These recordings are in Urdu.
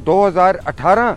2018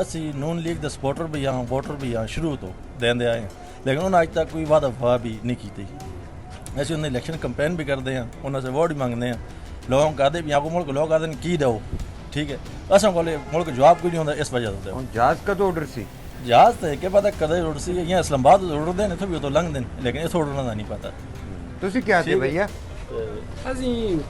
ਅਸੀਂ ਨੂਨ ਲੀਗ ਦੇ ਸਪੋਰਟਰ ਵੀ ਹਾਂ, ਵੋਟਰ ਵੀ ਹਾਂ, ਸ਼ੁਰੂ ਤੋਂ ਦਿੰਦੇ ਆਏ, ਲੇਕਿਨ ਉਹਨਾਂ ਅੱਜ ਤੱਕ ਕੋਈ ਵਾਅਦਾ ਵਫਾ ਵੀ ਨਹੀਂ ਕੀਤੀ। ਅਸੀਂ ਉਹਨਾਂ ਇਲੈਕਸ਼ਨ ਕੰਪੇਨ ਵੀ ਕਰਦੇ ਹਾਂ, ਉਹਨਾਂ ਸੇ ਵੋਟ ਵੀ ਮੰਗਦੇ ਹਾਂ, ਲੋਕਾਂ ਕਹਦੇ ਵੀ ਆਪਕੋ ਮੁਲਕ ਲੋਕ ਆਦਨ ਕੀ ਦਿਓ, ਠੀਕ ਹੈ, ਅਸਾਂ ਕੋਲੇ ਮੁਲਕ ਜਵਾਬ ਕੋਈ ਨਹੀਂ ਹੁੰਦਾ, ਇਸ ਵਜ੍ਹਾ ਤੋਂ। ਹੁਣ ਜਹਾਜ਼ ਕਦੋਂ ਉੜ ਸੀ? ਜਹਾਜ਼ ਤੇ ਕਿ ਪਤਾ ਕਦੇ ਉੜ ਸੀ, ਜਾਂ ਇਸਲਾਮਾਬਾਦ ਉੜਦੇ ਨੇ, ਇੱਥੋਂ ਵੀ ਉਦੋਂ ਲੰਘਦੇ ਨੇ, ਲੇਕਿਨ ਇਸ ਉੜਨ ਦਾ ਨਹੀਂ ਪਤਾ। ਤੁਸੀਂ ਕੀ ਆਖਦੇ ਭਈਆ? ਅਸੀਂ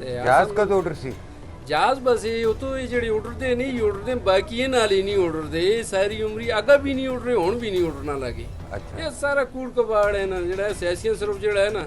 ਤੇ ਜਹਾਜ਼ ਕਦੋਂ ਉੜ ਸੀ? ਜਹਾਜ਼ ਬਸ ਇਹ ਉਤੋਂ ਹੀ ਜਿਹੜੀ ਉੜਦੇ ਨਹੀਂ ਉੜਦੇ, ਬਾਕੀ ਇਹ ਨਾਲ ਹੀ ਨਹੀਂ ਉੜਦੇ, ਇਹ ਸਾਰੀ ਉਮਰੀ ਅੱਗਾ ਵੀ ਨਹੀਂ ਉੜ ਰਹੇ, ਹੁਣ ਵੀ ਨਹੀਂ ਉੜਨਾ ਲੱਗੇ। ਇਹ ਸਾਰਾ ਕੂੜ ਕਬਾੜ ਹੈ ਨਾ, ਜਿਹੜਾ ਸਿਆਸੀਆਂ ਸਿਰਫ ਜਿਹੜਾ ਹੈ ਨਾ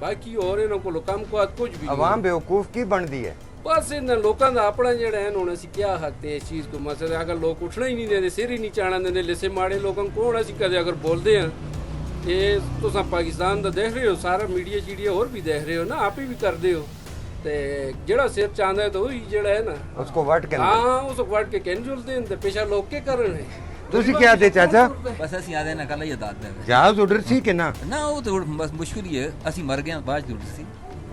ਬਾਕੀ ਹੋਰ ਇਹਨਾਂ ਕੋਲ ਕੰਮ ਕੋ ਕੁਝ ਵੀ। ਆਵਾਮ ਬੇਵਕੂਫ ਕੀ ਬਣਦੀ ਹੈ? ਬਸ ਇਹਨਾਂ ਲੋਕਾਂ ਦਾ ਆਪਣਾ ਜਿਹੜਾ ਹੈ ਹੁਣ ਅਸੀਂ ਕਿਆ ਹੱਕ ਤੇ ਇਸ ਚੀਜ਼ ਕੋ ਮਸਲਾ, ਅਗਰ ਲੋਕ ਉੱਠਣਾ ਹੀ ਨਹੀਂ ਦਿੰਦੇ, ਸਿਰ ਹੀ ਨਹੀਂ ਚਾੜਨ ਦਿੰਦੇ, ਲਿਸੇ ਮਾੜੇ ਲੋਕਾਂ ਕੋਲ ਅਸੀਂ ਕਦੇ ਅਗਰ ਬੋਲਦੇ ਹਾਂ, ਇਹ ਤੁਸੀਂ ਪਾਕਿਸਤਾਨ ਦਾ ਦੇਖ ਰਹੇ ਹੋ, ਸਾਰਾ ਮੀਡੀਆ ਚੀਡੀਆ ਹੋਰ ਵੀ ਦੇਖ ਰਹੇ ਹੋ ਨਾ, ਆਪ ਹੀ ਵੀ ਕਰਦੇ ਹੋ, ਤੇ ਜਿਹੜਾ ਸਿਰ ਚਾਹੁੰਦਾ ਹੈ ਤਾਂ ਉਹੀ ਜਿਹੜਾ ਹੈ ਨਾ ਉਸਕੋ ਵਟ ਕੇ, ਹਾਂ ਉਸ ਵਟ ਕੇ ਕੈਂਜੂਲਦੇ ਨੇ, ਤੇ ਪੇਸ਼ਾ ਲੋਕ ਕੇ ਕਰ ਰਹੇ ਨੇ। ਤੁਸੀਂ ਕੀ ਆਦੇ ਚਾਚਾ? ਬਸ ਅਸੀਂ ਆਦੇ ਨਾ ਕੱਲ ਹੀ ਦੱਸ ਦੇ ਜਹਾਜ਼ ਉੜ ਸੀ ਕਿ ਨਾ? ਨਾ ਉਹ ਤਾਂ ਬਸ ਮੁਸ਼ਕਿਲ ਹੀ ਹੈ, ਅਸੀਂ ਮਰ ਗਏ ਬਾਅਦ ਜੁੜ ਸੀ।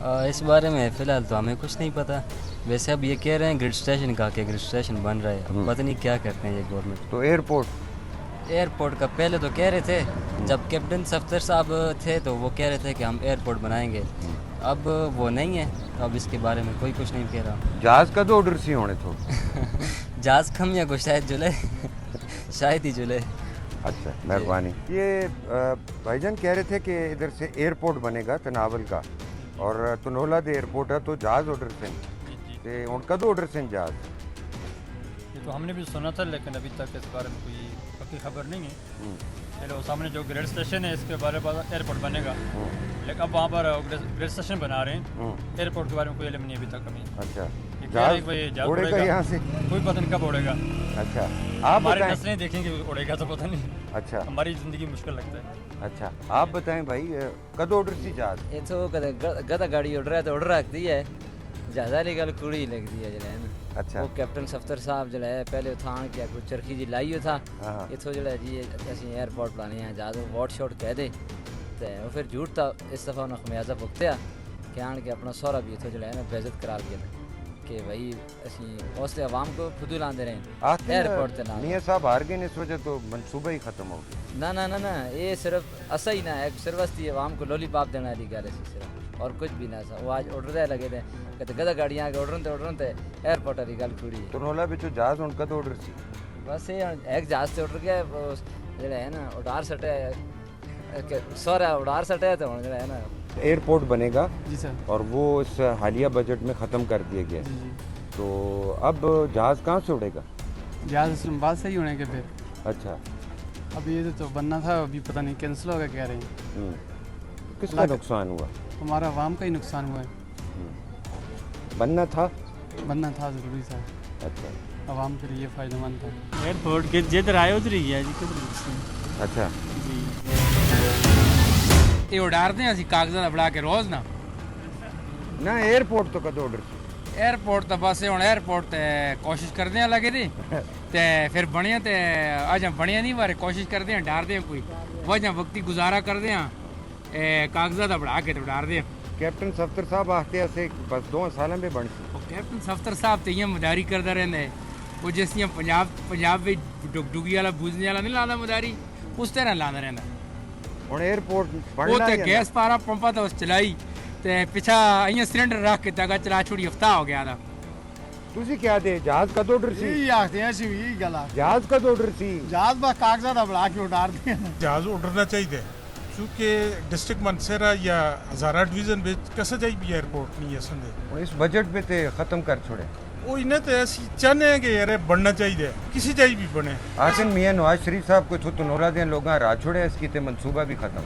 اس بارے میں فی الحال تو ہمیں کچھ نہیں پتا. ویسے اب یہ کہہ رہے ہیں گریڈ اسٹیشن کا کہ گریڈ اسٹیشن بن رہا ہے, پتہ نہیں کیا کرتے ہیں یہ گورنمنٹ. تو ایئرپورٹ کا پہلے تو کہہ رہے تھے, جب کیپٹن صفدر صاحب تھے تو وہ کہہ رہے تھے کہ ہم ایئرپورٹ بنائیں گے. اب وہ نہیں ہے, اب اس کے بارے میں کوئی کچھ نہیں کہہ رہا. جہاز کا تو آرڈر سی ہونے تو جہاز کم یا کچھ شاید جلے, شاید ہی جلے. اچھا مہربانی. یہ بھائی جان کہہ رہے تھے کہ ادھر سے ایئرپورٹ بنے گا تناول کا, اور تنولا دے ایئرپورٹ ہے تو جہاز آرڈر سے تے ان کا تو آرڈر سے جہاز. یہ تو ہم نے بھی سنا تھا لیکن ابھی تک اس بارے میں کوئی پکی خبر نہیں ہے. پہلے وہ سامنے جو گریڈ اسٹیشن ہے اس کے بارے میں ایئرپورٹ بنے گا, لیکن اب وہاں پر گریڈ اسٹیشن بنا رہے ہیں, ایئرپورٹ کے بارے میں کوئی علم نہیں ابھی تک ہمیں. اچھا جہاز اڑے گا یہاں سے, کوئی پتہ نہیں کب اڑے گا. اچھا آپ ہماری بتائیں. نسلیں دیکھیں گے اڑے گا تو پتہ نہیں. اچھا ہماری زندگی مشکل لگتا ہے. اچھا آپ بتائیں بھائی, کد آرڈر سی جہاز. یہ تو گدا گاڑی اڑ رہا ہے تو اڑ رکھتی ہے, جہاز والی گل کوڑی لگتی ہے جڑا ہے نا. اچھا وہ کیپٹن صفدر صاحب جڑا ہے پہلے اتھان کیا کچھ چرخی جی لائی تھا اتوں جڑا جی اسی ایئرپورٹ بنانے ہیں, جہاز واٹ شاٹ کہہ دے تو وہ پھر جھوٹ تھا. اس دفعہ انہیں خمیازہ بھگتیا کہ آن کے اپنا سہرا بھی اتوں جڑا ہے نا بےعزت قرار دیا کہ بھائی اسی اس سے عوام کو خود لاندے رہے ایئرپورٹ تے نال. میاں صاحب ہار گئے اس وجہ تو منصوبہ ہی ختم ہو گیا. نہ یہ صرف ایسا ہی نہ ہے, صرف اس عوام کو لولی پاپ دینے والی گل ہے صرف, اور کچھ بھی نہ تھا. وہ آج اڑتے لگے تھے کہ گدا گاڑیاں آ کے اڑن تے ایئرپورٹ والی گل کھڑی. تنولا بچو جہاز ان کا تو آرڈر سی. بس یہ ایک جہاز سے اڑ گیا جڑا ہے نا اڈار سٹے سورا اڈار سٹے تو جڑا ہے نا ایئرپورٹ بنے گا جی سر, اور وہ اس حالیہ بجٹ میں ختم کر دیا گیا. تو اب جہاز کہاں سے اڑے گا؟ جہاز اسلام آباد سے ہی ہونے کے پھر. اچھا اب یہ تو بننا تھا, ابھی پتہ نہیں کینسل ہو گیا کہہ رہے ہیں. کس کا نقصان ہوا؟ ہمارا عوام کا ہی نقصان ہوا ہے. بننا تھا ضروری تھا. اچھا عوام کے لیے فائدہ مند تھا. ایئرپورٹ کے جدھر آئے ادھر ہی ہے جی. اچھا جی یہ اڈار دیں اسی کاغذات بڑا کے روز نہ ایئرپورٹ تو کدو آرڈر سی. ایئرپورٹ تو بس ہوں ایئرپورٹ تے کوشش کرتے ہیں لگے تھی تے پھر بنیا تے اج بنیا نہیں بارے کوشش کرتے ہیں ڈار دیں کوئی وجہ وقتی گزارا کرتے ہیں کاغذات بڑھا کے تو ڈار دیں. کیپٹن صفدر صاحب آختے ہیں بس 2 سالوں میں بن سی. کیپٹن صفدر صاحب تو یہ مداری کرتا رہتا ہے, وہ جس طرح پنجاب میں ڈگڈگی والا بوجنے والا نہیں لانا مداری, اس طرح لانا رہتا. ہوں ایئرپورٹ وہ تو گیس پارا پمپا تو چلائی تے پیچھا ایاں سلنڈر رکھ کے تاگا چلا چھوڑی ہفتہ ہو گیا تھا. تسی کیا دے جہاز کدو آرڈر سی؟ یہی آختے ہیں یہی گل آ جہاز کدو آرڈر سی؟ جہاز بس کاغذات بڑھا کے اڈار دیں. جہاز اڈرنا چاہیے چونکہ ڈسٹرکٹ منسیرا یا ہزارہ ڈویژن کسا جائی بھی ایئرپورٹ نہیں ہے سندے. اس بجٹ میں تے ختم کر چھوڑے. وہ انہیں تو ایسی چاہتے ہیں کہ یار بننا چاہیے, کسی جائی بھی بنے. آسن میاں نواز شریف صاحب کو تو تنولا دیں لوگاں راہ چھوڑے, اس کی تے منصوبہ بھی ختم.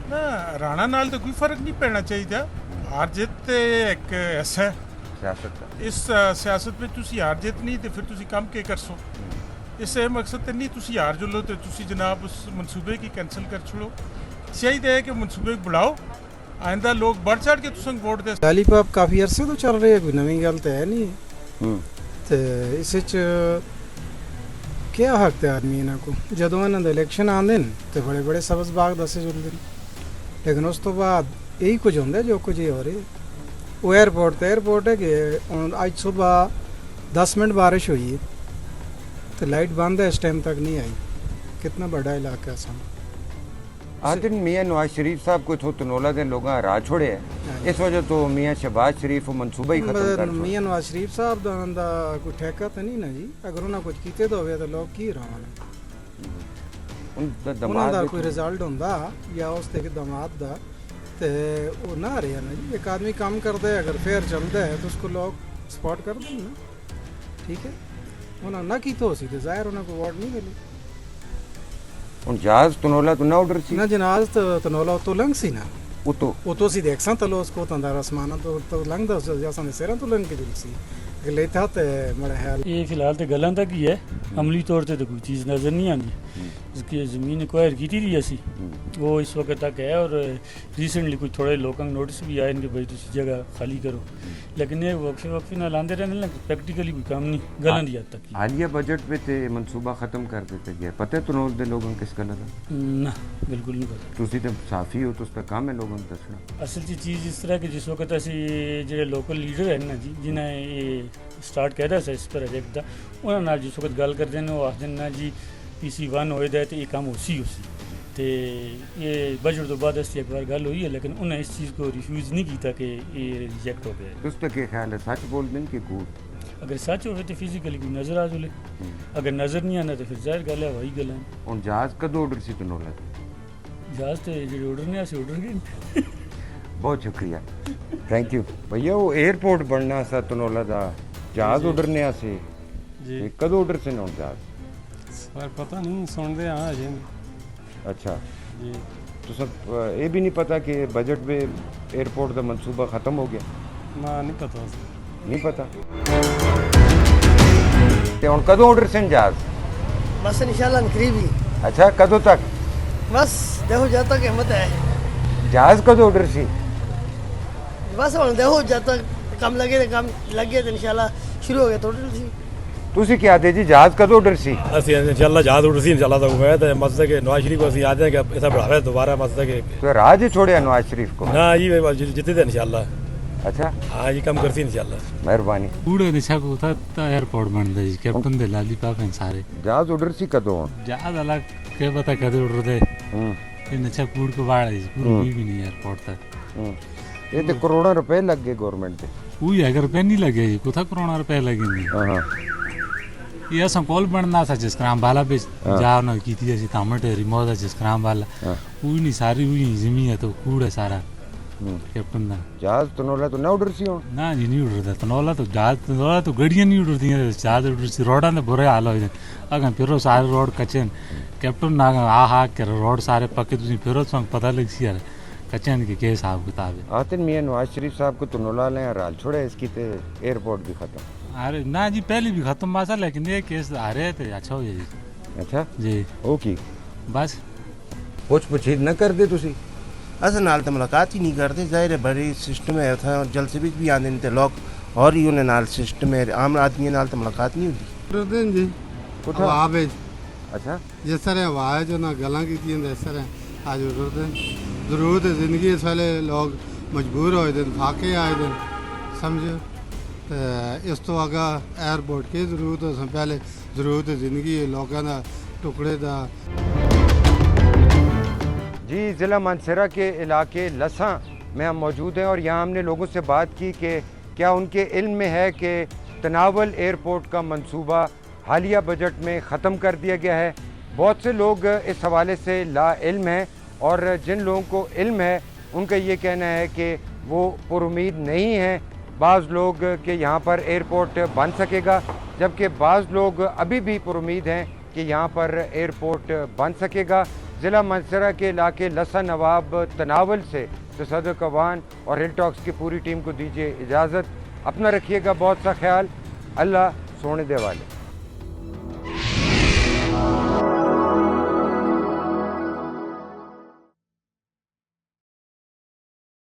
نہ رانا نال تو کوئی فرق نہیں پڑنا چاہیے. ہار جیت ایک ایسا ہے سیاست کا. اس سیاست میں تسی ہار جیت نہیں تو پھر تسی کام کیا کر سو. اس سے مقصد تو نہیں تسی ہار جو لو تو تسی جناب اس منصوبے کی کینسل کر چھوڑو. چاہیے ہے کہ منصوبے بڑھاؤ, آئندہ لوگ بڑھ چڑھ کے تسنگ ووٹ دے. لالی پاپ کافی عرصے تو چل رہی ہے, کوئی نویں گل تو ہے نہیں. تو اس کیا حق ہے آدمی انہوں کو, جدوں انہوں الیکشن آتے ہیں تو بڑے بڑے سبز باغ دسے چلتے ہیں, لیکن اس تو بعد یہی کچھ ہوتا ہے جو کچھ یہ ہو رہی ہے. وہ ایئرپورٹ ہے کہ آج صبح 10 منٹ بارش ہوئی ہے تو لائٹ بند ہے, اس ٹائم تک نہیں آئی. کتنا بڑا علاقہ ہے سامنے. آدن میاں نواز شریف صاحب کو تو تنولا دیں لوگاں راہ چھوڑے ہیں, اس وجہ تو میاں شہباز شریف وہ منصوبہ ہی ختم کر چھوڑے. میاں نواز شریف صاحب دا کوئی ٹھیکہ تو نہیں نا جی, اگر انہوں کچھ کیتے تو ہوئے تو لوگ کی رہا انہوں دا کوئی رزلٹ ہوندہ یا اس تے دماد دا تو وہ نہ رہے نا جی. ایک آدمی کام کرتا ہے اگر فیئر چلتا ہے تو اس کو لوگ سپورٹ کر دیں نا, ٹھیک ہے. انہوں نہ کی تو سی تو ظاہر انہوں کو ووٹ نہیں ملی. ان جہاز تنولا تو نہ آرڈر سی نہ جناز تو تنولا تو لنگ سی نا, وہ تو سی دیکھ سان تلو اس کو تندر آسمانہ تو لنگ دا جیسا نے سیران تو لنگ کے دل سی لیتا تے میرا خیال. یہ فی الحال تو گلاں تک ہی ہے, عملی طور سے تو کوئی چیز نظر نہیں آتی. اس کی زمین ایکوائر کی تھی اسی وہ اس وقت تک ہے, اور ریسنٹلی کچھ تھوڑے لوگوں نوٹس بھی آئے کہ بھائی تھی جگہ خالی کرو, لیکن یہ وقفے نہ لاندے رہنے نا, پریکٹیکلی کوئی کام نہیں گلن دیا تک. حالیہ بجٹ پہ تے منصوبہ ختم کر دیتے گیا, پتہ تو نول دے لوگوں کس کا لگا نہ بالکل نہیں پتا. تسی تے صافی ہو تو اس پہ کام ہے لوگوں کو دسنا. اصل چیز اس طرح کہ جس وقت اسی جڑے لوکل لیڈر ہیں نا جی جنہیں یہ سٹارٹ کیا تھا اس پروجیکٹ کا, انہوں نے جس وقت گل کرتے ہیں وہ آخر نا جی PC1 ہوئے دے تو یہ کام اسی تو یہ بجٹ تو بعد اس ایک بار گل ہوئی ہے, لیکن انہیں اس چیز کو ریفیوز نہیں کیتا کہ یہ ریجیکٹ ہو گیا. اس پہ کیا خیال ہے, سچ بول دیں کہ جھوٹ؟ اگر سچ ہوئے تو فزیکلی کوئی نظر آ جلے, اگر نظر نہیں آنا تو پھر ظاہر گل ہے وہی گل ہے. ہوں جہاز کدو آڈر سی تنولا جہاز تو جی آڈر نہیں آ آڈر گئے. بہت شکریہ, تھینک یو بھیا. وہ ایئرپورٹ بننا سا تنولا دا جہاز اڈرنے سے جی کدو آڈر سے نہ جہاز سر پتہ نہیں سن دے ہاں جی. اچھا جی تو سب یہ بھی نہیں پتا کہ بجٹ میں ایئرپورٹ کا منصوبہ ختم ہو گیا؟ نہ نہیں پتا سر, نہیں پتا. ہوں کدو آڈر سے جہاز؟ بس انشاءاللہ قریب ہی. اچھا کدو تک؟ بس دیکھو جب تک ہمت ہے. جہاز کدو آڈر سی؟ بس ہوں دیکھو جب تک کم لگے تو کم لگے تو انشاءاللہ شروع ہو گیا ٹوٹل سی. تسی کیا دے جی جہاز کدو آڈر سی؟ اسی انشاءاللہ جہاز اڈر سی انشاءاللہ تو امید ہے مسجد کے نواز شریف کو اسی آتے ہیں کہ ایسا بڑھاوے دوبارہ مسجد کے. تو راج چھوڑیا نواز شریف کو؟ نا جی جتنے تھے انشاءاللہ. اچھا ہاں جی کم کرسی انشاءاللہ. مہربانی. کوڑے نشا کو تھا ایئرپورٹ بن دے کیپٹن دے لالی پاپ ہیں سارے. جہاز اڈر سی کدو؟ جہاز الگ کہ پتہ کدے اڈر دے. یہ نشا کوڑ کو باڑ ہے کوئی بھی نہیں ایئرپورٹ تک. یہ تو کروڑوں روپے لگ گئے گورنمنٹ کے. وہی اگر روپے نہیں لگے جی کتھا کروڑوں روپے لگیں گے. یہ اصل کول بننا تھا جس کرام بالا پہ جا نہ کی تھی ایسی تامٹ ریموٹ ہے جس کرام بالا وہی نہیں ساری وہی زمین ہے تو کوڑ ہے سارا کیپٹن دا. جہاز تنولا تو نہ اڈر سی ہوں؟ نہ جی نہیں اڈرتا تنولا تو جہاز تنولا تو گڑیاں نہیں اڈرتی ہیں, جہاز اڈر سی. روڈاں تو برے حال ہوئے اگر پھرو سارے روڈ کچے کیپٹن نہ آ کے روڈ سارے پکے تھی پھرو تو پتہ لگ سی یار کچے کہ حساب کتاب ہے. آتے میاں نواز شریف صاحب کو تنولا لیں رال چھوڑے اس کی تے ایئرپورٹ بھی ختم. ارے نہ جی پہلے بھی ختم بات ہے لیکن یہ کیس آ رہے تھے اچھا ہو جائے جی. اچھا جی اوکے بس پوچھ پوچھیت نہ کر دے تسی؟ اصل نال تو ملاقات ہی نہیں کرتے. ظاہر ہے بڑی سسٹم ہے اتنا جلسے بھی آتے ہیں لوگ اور ہی انہیں نال سسٹم ہے عام آدمی نال تو ملاقات نہیں ہوتی. جی ہوا اچھا جس طرح ہوا ہے جو نہ گلاں کی اس طرح آج اڈرتے ضرورت ہے زندگی اس ویلے لوگ مجبور ہوئے دن فاقے آئے دن سمجھو. اس تو اگا ایئرپورٹ کی ضرورت ہے پہلے ضرورت ہے زندگی لوگوں کا ٹکڑے دا. جی ضلع مانسہرہ کے علاقے لساں میں ہم موجود ہیں اور یہاں ہم نے لوگوں سے بات کی کہ کیا ان کے علم میں ہے کہ تناول ایئرپورٹ کا منصوبہ حالیہ بجٹ میں ختم کر دیا گیا ہے. بہت سے لوگ اس حوالے سے لا علم ہیں اور جن لوگوں کو علم ہے ان کا یہ کہنا ہے کہ وہ پر امید نہیں ہیں بعض لوگ کہ یہاں پر ایئرپورٹ بن سکے گا, جبکہ بعض لوگ ابھی بھی پر امید ہیں کہ یہاں پر ایئرپورٹ بن سکے گا. ضلع مانسہرہ کے علاقے لساں نواب تناول سے تصدق اوان اور ہل ٹاکس کی پوری ٹیم کو دیجیے اجازت. اپنا رکھیے گا بہت سا خیال. اللہ سونے دے والے.